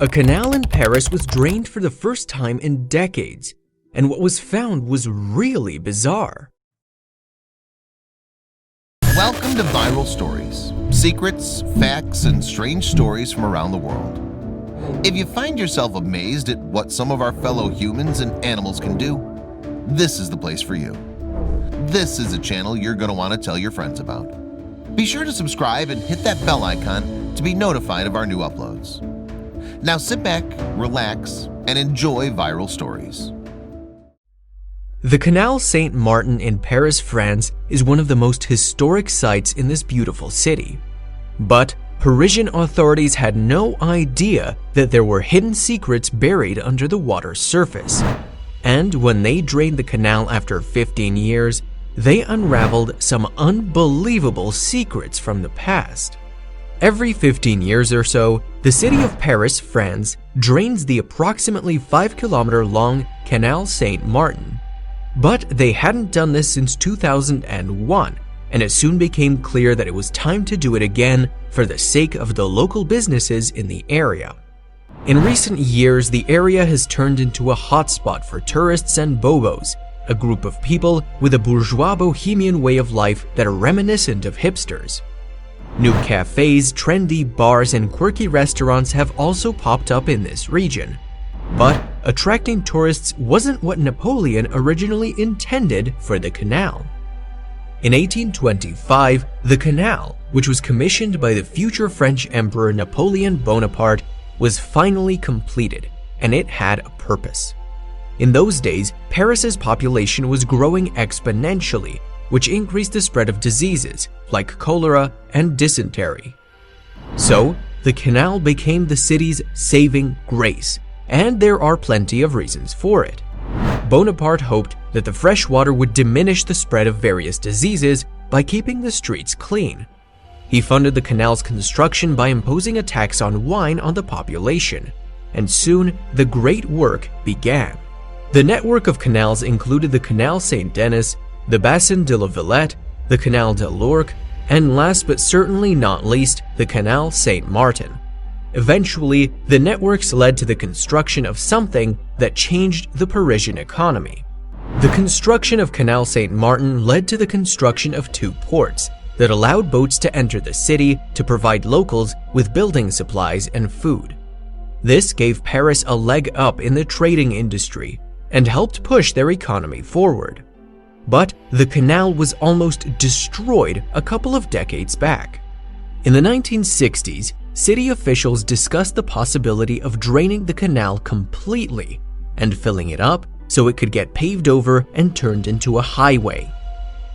A canal in Paris was drained for the first time in decades, and what was found was really bizarre. Welcome to Viral Stories, secrets, facts, and strange stories from around the world. If you find yourself amazed at what some of our fellow humans and animals can do, this is the place for you. This is a channel you're going to want to tell your friends about. Be sure to subscribe and hit that bell icon to be notified of our new uploads. Now sit back, relax, and enjoy Viral Stories. The Canal Saint-Martin in Paris, France is one of the most historic sites in this beautiful city. But Parisian authorities had no idea that there were hidden secrets buried under the water's surface. And when they drained the canal after 15 years, they unraveled some unbelievable secrets from the past. Every 15 years or so, the city of Paris, France, drains the approximately 5-kilometer-long Canal Saint-Martin. But they hadn't done this since 2001, and it soon became clear that it was time to do it again for the sake of the local businesses in the area. In recent years, the area has turned into a hotspot for tourists and bobos, a group of people with a bourgeois bohemian way of life that are reminiscent of hipsters. New cafes, trendy bars, and quirky restaurants have also popped up in this region. But attracting tourists wasn't what Napoleon originally intended for the canal. In 1825, the canal, which was commissioned by the future French Emperor Napoleon Bonaparte, was finally completed, and it had a purpose. In those days, Paris's population was growing exponentially, which increased the spread of diseases like cholera and dysentery. So, the canal became the city's saving grace, and there are plenty of reasons for it. Bonaparte hoped that the fresh water would diminish the spread of various diseases by keeping the streets clean. He funded the canal's construction by imposing a tax on wine on the population, and soon the great work began. The network of canals included the Canal Saint-Denis, the Bassin de la Villette, the Canal de l'Ourcq, and last but certainly not least, the Canal Saint-Martin. Eventually, the networks led to the construction of something that changed the Parisian economy. The construction of Canal Saint-Martin led to the construction of 2 ports that allowed boats to enter the city to provide locals with building supplies and food. This gave Paris a leg up in the trading industry and helped push their economy forward. But the canal was almost destroyed a couple of decades back. In the 1960s, city officials discussed the possibility of draining the canal completely and filling it up so it could get paved over and turned into a highway.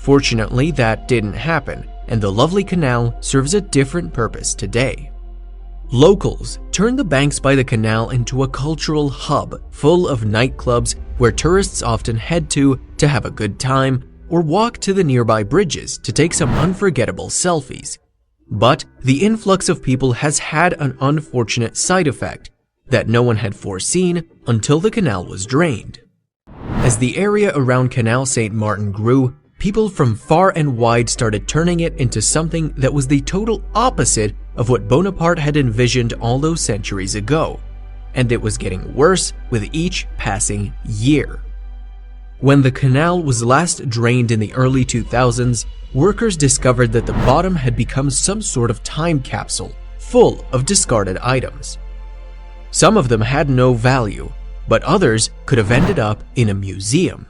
Fortunately, that didn't happen, and the lovely canal serves a different purpose today. Locals turned the banks by the canal into a cultural hub full of nightclubs where tourists often head to have a good time or walk to the nearby bridges to take some unforgettable selfies. But the influx of people has had an unfortunate side effect that no one had foreseen until the canal was drained. As the area around Canal Saint-Martin grew, people from far and wide started turning it into something that was the total opposite of what Bonaparte had envisioned all those centuries ago, and it was getting worse with each passing year. When the canal was last drained in the early 2000s, workers discovered that the bottom had become some sort of time capsule full of discarded items. Some of them had no value, but others could have ended up in a museum.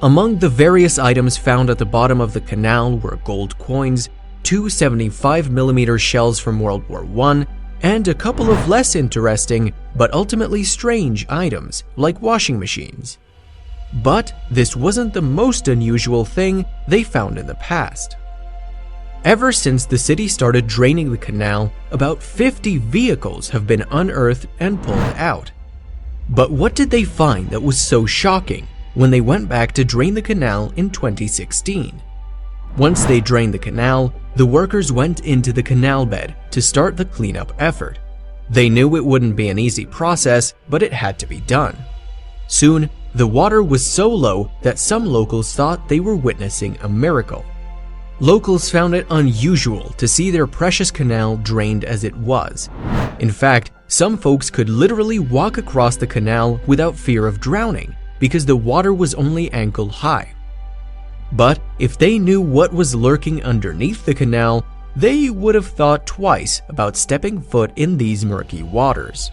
Among the various items found at the bottom of the canal were gold coins, 2 75mm shells from World War I, and a couple of less interesting but ultimately strange items like washing machines. But this wasn't the most unusual thing they found in the past. Ever since the city started draining the canal, about 50 vehicles have been unearthed and pulled out. But what did they find that was so shocking when they went back to drain the canal in 2016? Once they drained the canal, the workers went into the canal bed to start the cleanup effort. They knew it wouldn't be an easy process, but it had to be done. Soon, the water was so low that some locals thought they were witnessing a miracle. Locals found it unusual to see their precious canal drained as it was. In fact, Some folks could literally walk across the canal without fear of drowning because the water was only ankle high. But if they knew what was lurking underneath the canal, they would have thought twice about stepping foot in these murky waters.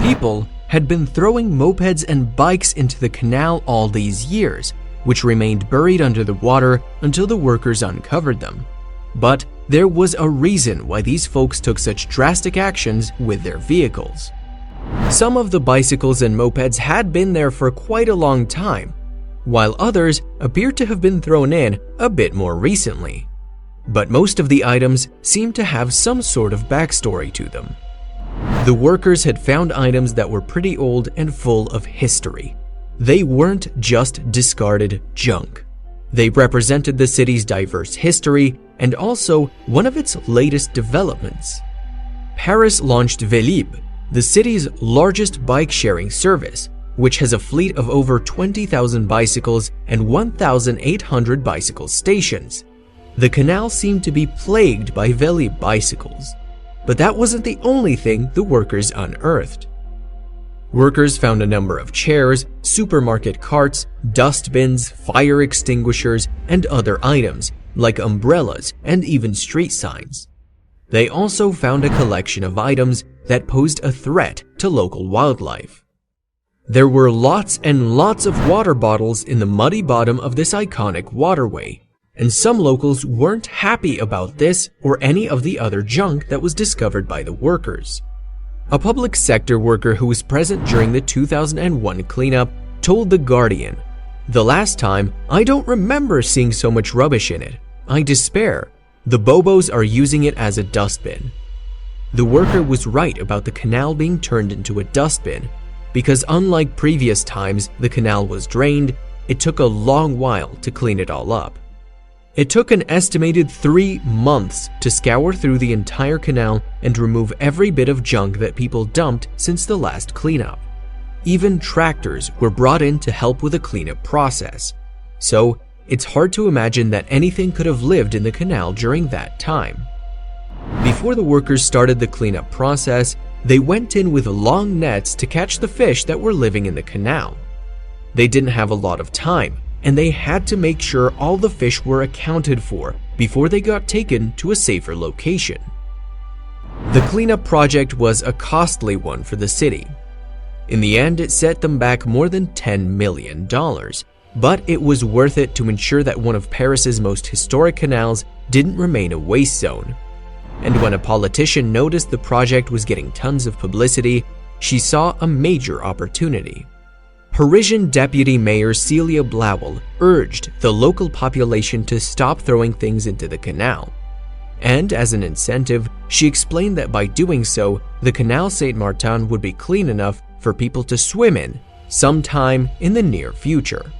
People had been throwing mopeds and bikes into the canal all these years, which remained buried under the water until the workers uncovered them. But there was a reason why these folks took such drastic actions with their vehicles. Some of the bicycles and mopeds had been there for quite a long time, while others appeared to have been thrown in a bit more recently. But most of the items seemed to have some sort of backstory to them. The workers had found items that were pretty old and full of history. They weren't just discarded junk. They represented the city's diverse history and also one of its latest developments. Paris launched Velib, the city's largest bike-sharing service, which has a fleet of over 20,000 bicycles and 1,800 bicycle stations. The canal seemed to be plagued by Velib bicycles, but that wasn't the only thing the workers unearthed. Workers found a number of chairs, supermarket carts, dustbins, fire extinguishers, and other items like umbrellas and even street signs. They also found a collection of items that posed a threat to local wildlife. There were lots and lots of water bottles in the muddy bottom of this iconic waterway, and some locals weren't happy about this or any of the other junk that was discovered by the workers. A public sector worker who was present during the 2001 cleanup told The Guardian, "The last time, I don't remember seeing so much rubbish in it. I despair. The Bobos are using it as a dustbin." The worker was right about the canal being turned into a dustbin, because unlike previous times the canal was drained, it took a long while to clean it all up. It took an estimated 3 months to scour through the entire canal and remove every bit of junk that people dumped since the last cleanup. Even tractors were brought in to help with the cleanup process, so it's hard to imagine that anything could have lived in the canal during that time. Before the workers started the cleanup process, they went in with long nets to catch the fish that were living in the canal. They didn't have a lot of time, and they had to make sure all the fish were accounted for before they got taken to a safer location. The cleanup project was a costly one for the city. In the end, it set them back more than $10 million, but it was worth it to ensure that one of Paris's most historic canals didn't remain a waste zone. And when a politician noticed the project was getting tons of publicity, she saw a major opportunity. Parisian Deputy Mayor Celia Blauel urged the local population to stop throwing things into the canal. And as an incentive, she explained that by doing so, the Canal Saint-Martin would be clean enough for people to swim in sometime in the near future.